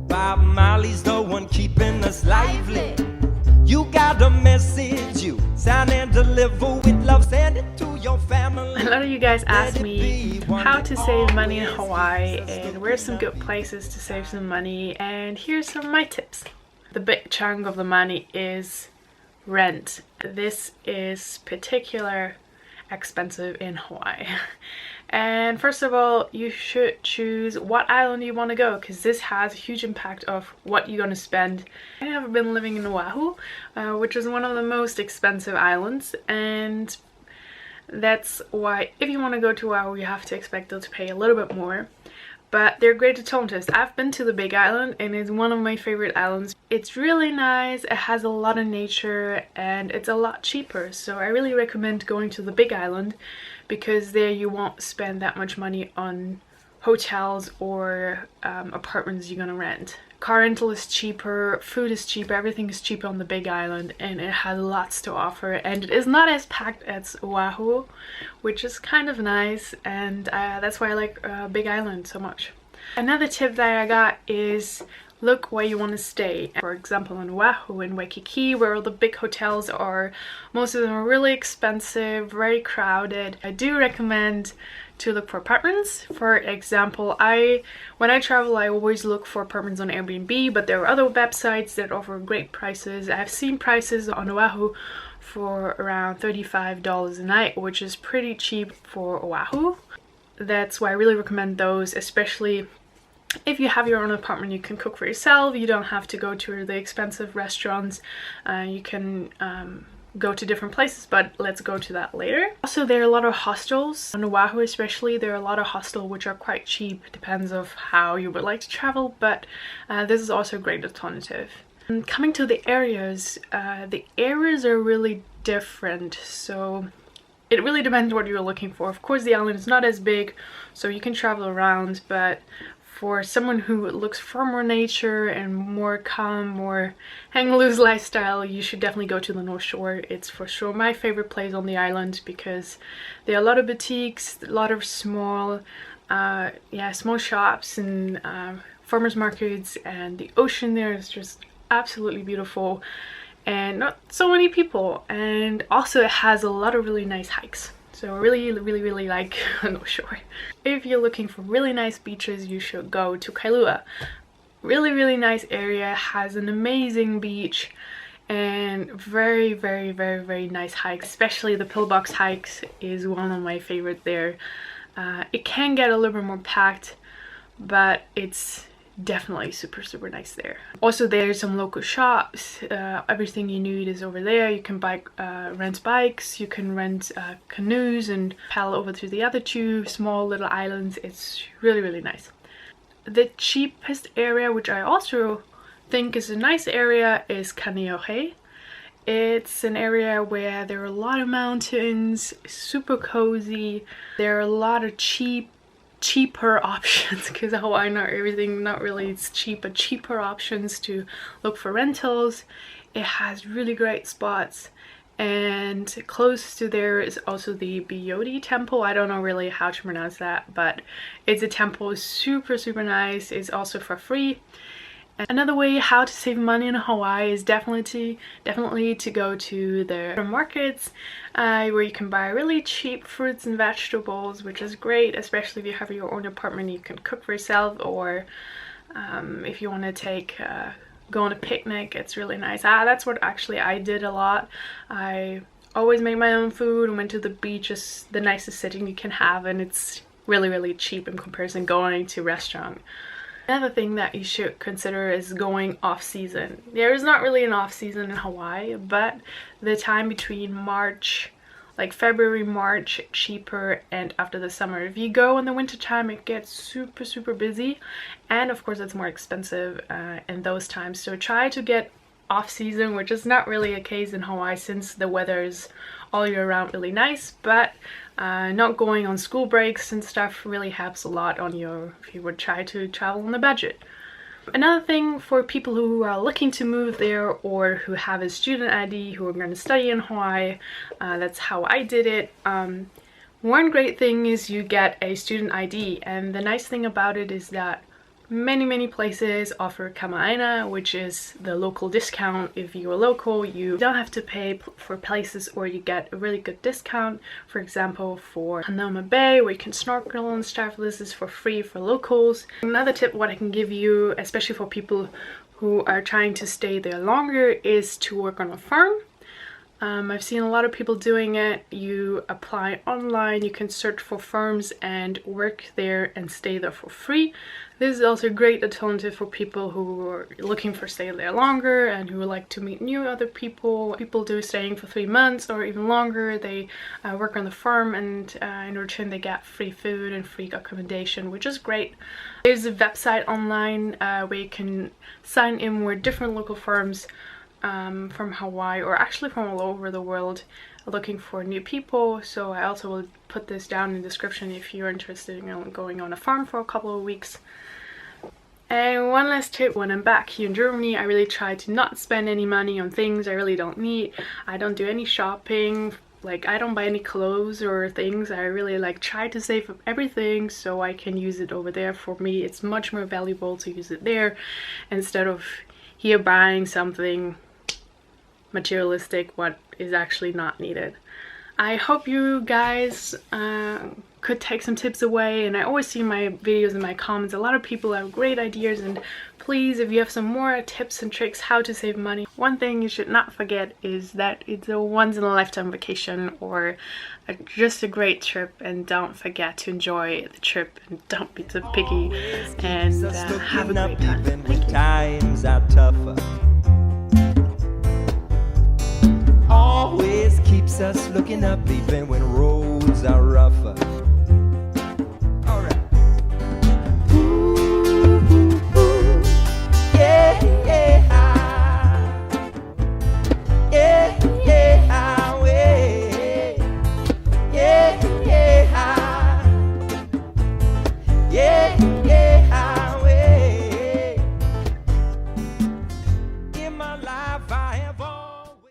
Bob Marley's the one keeping us lively. You got a message, you sound and deliver with love, send it to your family. A lot of you guys asked me how to save money in Hawaii and where's some good places to save some money, and here's some of my tips. The big chunk of the money is rent. This is particularly expensive in Hawaii. And first of all, you should choose what island you want to go, because this has a huge impact of what you're going to spend. I have been living in Oahu, which is one of the most expensive islands, and that's why if you want to go to Oahu, you have to expect to pay a little bit more. But they're great alternatives. I've been to the Big Island and it's one of my favorite islands. It's really nice, it has a lot of nature, and it's a lot cheaper. So I really recommend going to the Big Island, because there you won't spend that much money on hotels or apartments you're gonna rent. Car rental is cheaper, food is cheaper, everything is cheaper on the Big Island, and it has lots to offer, and it is not as packed as Oahu, which is kind of nice, and that's why I like Big Island so much. Another tip that I got is look where you want to stay. For example, in Oahu, in Waikiki, where all the big hotels are, most of them are really expensive, very crowded. I do recommend to look for apartments. For example, when I travel, I always look for apartments on Airbnb, but there are other websites that offer great prices. I've seen prices on Oahu for around $35 a night, which is pretty cheap for Oahu. That's why I really recommend those, especially if you have your own apartment. You can cook for yourself, you don't have to go to the expensive restaurants, you can go to different places, but let's go to that later. Also, there are a lot of hostels on Oahu, especially. There are a lot of hostels which are quite cheap, depends on how you would like to travel, but this is also a great alternative. Coming to the areas are really different, so it really depends what you're looking for. Of course, the island is not as big, so you can travel around, but for someone who looks for more nature and more calm, more hang loose lifestyle, you should definitely go to the North Shore. It's for sure my favorite place on the island, because there are a lot of boutiques, a lot of small shops and farmers markets, and the ocean there is just absolutely beautiful and not so many people, and also it has a lot of really nice hikes. So I really like North Shore. If you're looking for really nice beaches, you should go to Kailua. Really nice area, has an amazing beach and very nice hikes. Especially the pillbox hikes is one of my favorite there. It can get a little bit more packed, but it's definitely super nice there. Also, there's some local shops. Everything you need is over there. You can rent bikes, you can rent canoes and paddle over to the other two small little islands. It's really nice. The cheapest area, which I also think is a nice area, is Kaneohe. It's an area where there are a lot of mountains, super cozy. There are a lot of cheaper options, because Hawaii not really is cheap, but cheaper options to look for rentals. It has really great spots, and close to there is also the Biyodi temple. I don't know really how to pronounce that, but it's a temple, super nice. It's also for free. Another way how to save money in Hawaii is definitely to go to the markets, where you can buy really cheap fruits and vegetables, which is great, especially if you have your own apartment. You can cook for yourself, or if you want to go on a picnic, it's really nice. That's what actually I did a lot. I always made my own food and went to the beach. It's the nicest setting you can have, and it's really cheap in comparison going to a restaurant. Another thing that you should consider is going off season. There is not really an off season in Hawaii, but the time between March, like February, March, cheaper, and after the summer. If you go in the winter time, it gets super busy, and of course it's more expensive in those times. So try to get off season, which is not really a case in Hawaii since the weather is all year round really nice, but not going on school breaks and stuff really helps a lot on if you would try to travel on a budget. Another thing for people who are looking to move there, or who have a student ID, who are going to study in Hawaii, that's how I did it. One great thing is you get a student ID, and the nice thing about it is that Many places offer kamaaina, which is the local discount. If you're local, you don't have to pay for places, or you get a really good discount. For example, for Hanauma Bay, where you can snorkel and stuff, this is for free for locals. Another tip what I can give you, especially for people who are trying to stay there longer, is to work on a farm. I've seen a lot of people doing it. You apply online, you can search for farms and work there and stay there for free. This is also a great alternative for people who are looking for stay there longer and who like to meet new other people. People do staying for 3 months or even longer. They work on the farm, and in return they get free food and free accommodation, which is great. There's a website online where you can sign in with different local farms from Hawaii, or actually from all over the world, looking for new people. So I also will put this down in the description if you're interested in going on a farm for a couple of weeks. And one last tip, when I'm back here in Germany, I really try to not spend any money on things I really don't need. I don't do any shopping, like I don't buy any clothes or things. I really like try to save up everything so I can use it over there. For me, it's much more valuable to use it there instead of here buying something materialistic what is actually not needed. I hope you guys could take some tips away, and I always see my videos and my comments. A lot of people have great ideas, and please, if you have some more tips and tricks how to save money, one thing you should not forget is that it's a once-in-a-lifetime vacation, or just a great trip, and don't forget to enjoy the trip and don't be too picky, and have a great time. Even when times are tougher, always keeps us looking up even when roads are rougher.